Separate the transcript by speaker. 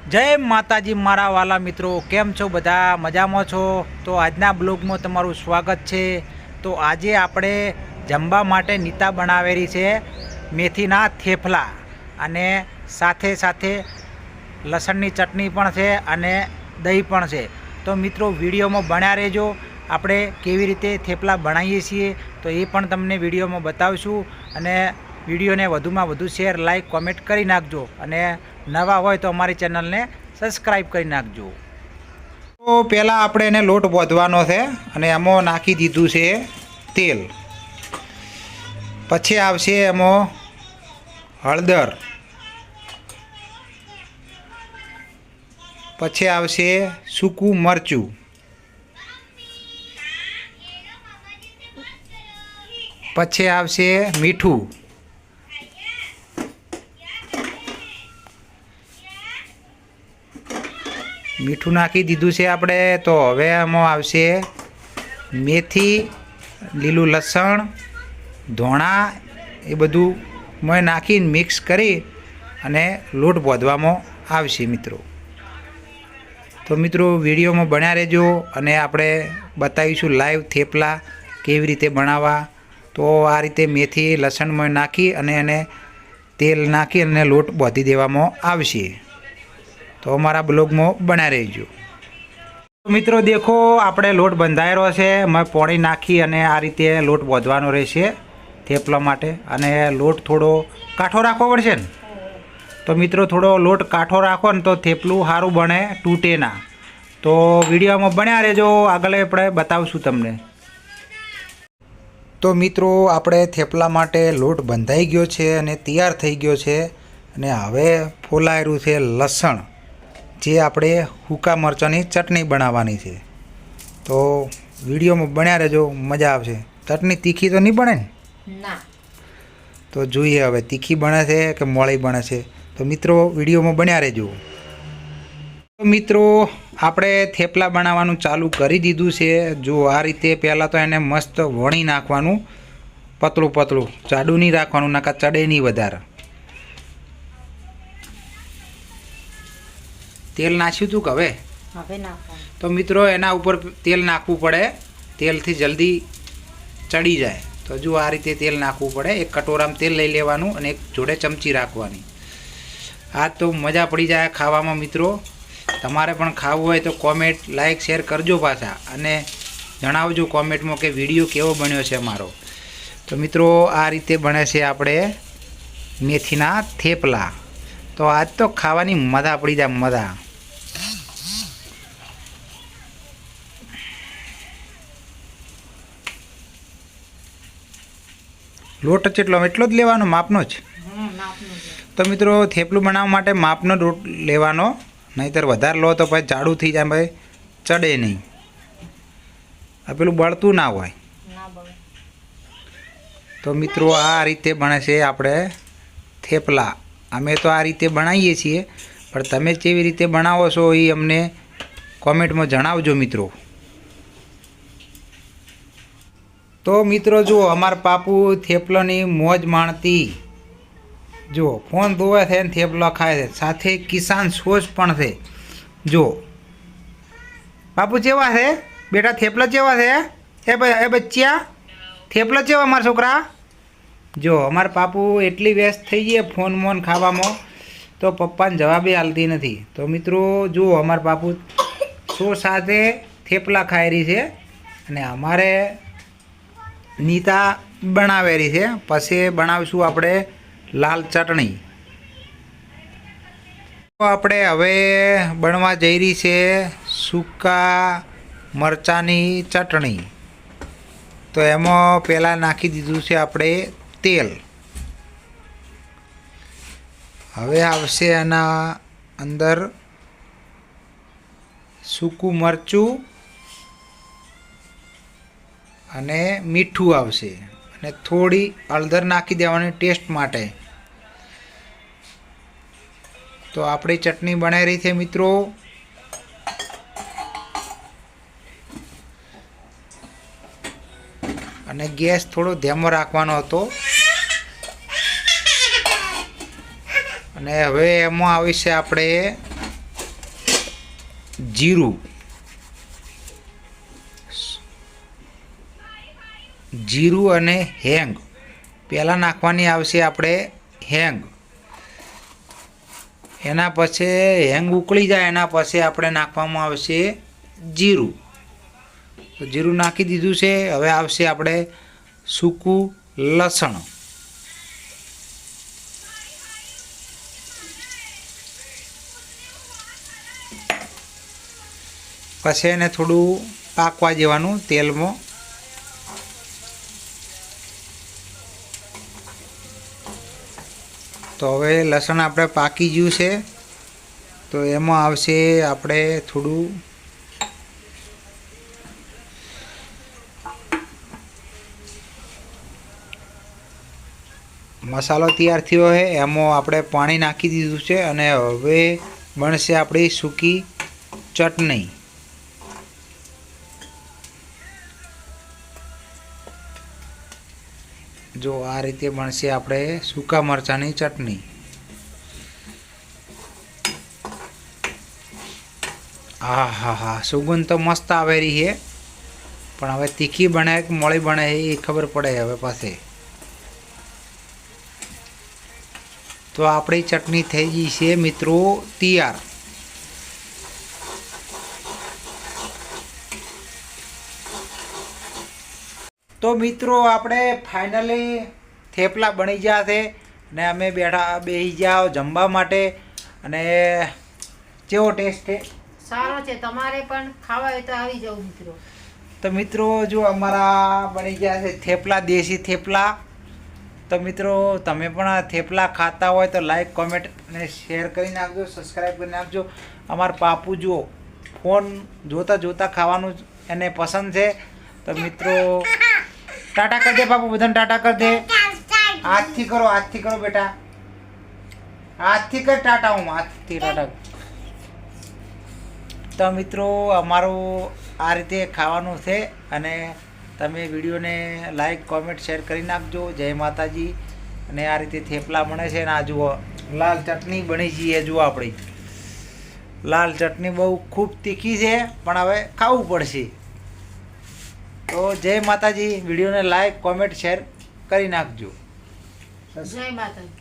Speaker 1: जय माताजी मारा वाला मित्रों, केम छो बधा मजामां छो। तो आजना ब्लॉग में तमारुं स्वागत है। तो आजे आपणे जमवा माटे नीता बनावेली छे मेथीना थेपला अने साथे साथे लसणनी चटनी पण छे अने दही पण छे। तो मित्रों विडियो में बन्या रहेजो। આપણે કેવી રીતે થેપલા બનાવીએ છીએ તો એ પણ તમને વિડીયોમાં બતાવશું અને વિડીયોને વધુમાં વધુ શેર લાઈક કોમેન્ટ કરી નાખજો અને નવા હોય તો અમારી ચેનલને સબસ્ક્રાઈબ કરી નાખજો। તો પહેલાં આપણે એને લોટ બાંધવાનો છે અને એમાં નાખી દીધું છે તેલ, પછી આવશે એમાં હળદર, પછી આવશે સૂકું મરચું, પછી આવશે મીઠું, મીઠું નાખી દીધું છે આપણે। તો હવે આમાં આવશે મેથી, લીલું લસણ, ધોણા, એ બધું મેં નાખીને મિક્સ કરી અને લોટ બાંધવામાં આવશે મિત્રો। તો મિત્રો વિડીયોમાં બન્યા રહેજો અને આપણે બતાવીશું લાઈવ થેપલા કેવી રીતે બનાવવા। તો આ રીતે મેથી લસણમાં નાખી અને એને તેલ નાખી અને લોટ બાંધી દેવામાં આવશે। તો અમારા બ્લોગમાં બન્યા રહેજો। મિત્રો દેખો આપણે લોટ બંધાયેલો છે, મેં પાણી નાખી અને આ રીતે લોટ બાંધવાનો રહેશે થેપલા માટે। અને લોટ થોડો કાઠો રાખવો પડશે ને, તો મિત્રો થોડો લોટ કાઠો રાખો ને તો થેપલું સારું બને, તૂટે ના। તો વિડીયોમાં બન્યા રહેજો, આગળ આપણે બતાવશું તમને। તો મિત્રો આપણે થેપલા માટે લોટ બંધાઈ ગયો છે અને તૈયાર થઈ ગયો છે અને હવે ફોલાયેલું છે લસણ, જે આપણે સૂકા મરચાંની ચટણી બનાવવાની છે। તો વિડીયોમાં બન્યા રહેજો, મજા આવશે। ચટણી તીખી તો નહીં બને ને?
Speaker 2: ના।
Speaker 1: તો જોઈએ હવે તીખી બને છે કે મોળી બને છે। તો મિત્રો વિડીયોમાં બન્યા રહેજો। તો મિત્રો આપણે થેપલા બનાવવાનું ચાલુ કરી દીધું છે। જો આ રીતે પહેલાં તો એને મસ્ત વણી નાખવાનું, પતળું પતળું, જાડું નહીં રાખવાનું, નકા ચડે નહીં વધારે। તેલ નાખ્યું હતું કે હવે તો મિત્રો એના ઉપર તેલ નાખવું પડે, તેલથી જલ્દી ચડી જાય। તો જો આ રીતે તેલ નાખવું પડે, એક કટોરામાં તેલ લઈ લેવાનું અને એક જોડે ચમચી રાખવાની। આ તો મજા પડી જાય ખાવામાં મિત્રો। તમારે પણ ખાવું હોય તો કોમેન્ટ લાઈક શેર કરજો પાછા અને જણાવજો કોમેન્ટમાં કે વિડીયો કેવો બન્યો છે મારો। તો મિત્રો આ રીતે બને છે આપણે મેથીના થેપલા। તો આજ તો ખાવાની મજા પડી જાય, મજા। લોટ એટલો જ લેવાનો, માપનો જ। તો મિત્રો થેપલું બનાવવા માટે માપનો લોટ લેવાનો, નહીંતર વધારે લો તો પછી જાડું થઈ જાય, ભાઈ ચડે નહીં, આ પેલું બળતું ના હોય। તો મિત્રો આ રીતે બને છે આપણે થેપલા। અમે તો આ રીતે બનાવીએ છીએ, પણ તમે કેવી રીતે બનાવો છો એ અમને કોમેન્ટમાં જણાવજો મિત્રો। તો મિત્રો જુઓ અમારા પાપુ થેપલાની મોજ માણતી, જુઓ ફોન ધોવે છે ને થેપલા ખાય છે, સાથે કિસાન સોસ પણ છે। જુઓ બાપુ કેવા છે બેટા, થેપલા કેવા છે? એ બચ્ચા થેપલા કેવા અમારા છોકરા? જો અમારા પાપુ એટલી વ્યસ્ત થઈ ગઈ ફોન મોન ખાવામાં, તો પપ્પાને જવાબે હાલતી નથી। તો મિત્રો જુઓ અમારા પાપુ સોસ સાથે થેપલા ખાઈ રહી છે અને અમારે નીતા બનાવેલી છે। પછી બનાવીશું આપણે લાલ ચટણી। તો આપણે હવે બનવા જઈ રહી છે સૂકા મરચાંની ચટણી। તો એમાં પહેલાં નાખી દીધું છે આપણે તેલ। હવે આવશે એના અંદર સૂકું મરચું અને મીઠું આવશે અને થોડી હળદર નાખી દેવાની ટેસ્ટ માટે। તો આપણી ચટણી બનાવી રહી છે મિત્રો। અને ગેસ થોડો ધીમો રાખવાનો હતો અને હવે એમાં આવી છે આપણે જીરું અને હેંગ. પહેલાં નાખવાની આવશે આપણે હેંગ. એના પછી હેંગ ઉકળી જાય એના પછી આપણે નાખવામાં આવશે જીરું. તો જીરું નાખી દીધું છે. હવે આવશે આપણે સૂકું લસણ. પછી એને થોડું પાકવા દેવાનું તેલમાં. તો હવે લસણ આપણે પાકી ગયું છે. તો એમાં આવશે આપણે થોડું મસાલો તૈયાર થયો છે. એમાં આપણે પાણી નાખી દીધું છે અને હવે બનશે આપણી સૂકી ચટણી. જો આ રીતે બનશે આપણે સૂકા મરચાંની ચટણી. હા સુગંધ તો મસ્ત આવેલી છે, પણ હવે તીખી બને કે મોળી બને એ ખબર પડે હવે પાસે. તો આપણી ચટણી થઈ ગઈ છે મિત્રો તૈયાર. તો મિત્રો આપણે ફાઇનલી થેપલા બની ગયા છે ને અમે બેસી જાઓ જમવા માટે. અને કેવો ટેસ્ટ છે?
Speaker 2: સારો છે. તમારે પણ ખાવા હોય તો આવી જાવ મિત્રો.
Speaker 1: તો મિત્રો જો અમારા બની ગયા છે થેપલા, દેશી થેપલા. તો મિત્રો તમે પણ થેપલા ખાતા હોય તો લાઈક, કોમેન્ટ અને શેર કરી નાખજો, સબસ્ક્રાઈબ કરી નાખજો. અમારા પાપુ જુઓ ફોન જોતા ખાવાનું એને પસંદ છે. તો મિત્રો ટાટા કરી દે બાપુ, બધાને ટાટા કરી દે. હાથથી કરો બેટા, હાથથી કર ટાટા. હું હાથથી ટાટા. તો મિત્રો અમારું આ રીતે ખાવાનું છે અને તમે વિડીયોને લાઈક, કોમેન્ટ, શેર કરી નાખજો. જય માતાજી. અને આ રીતે થેપલા બને છે ને આ જુઓ લાલ ચટણી બની છે. જુઓ આપણી લાલ ચટણી બહુ ખૂબ તીખી છે, પણ હવે ખાવું પડશે. તો જય માતાજી. વિડીયોને લાઈક, કોમેન્ટ, શેર કરી નાખજો.
Speaker 2: જય માતાજી.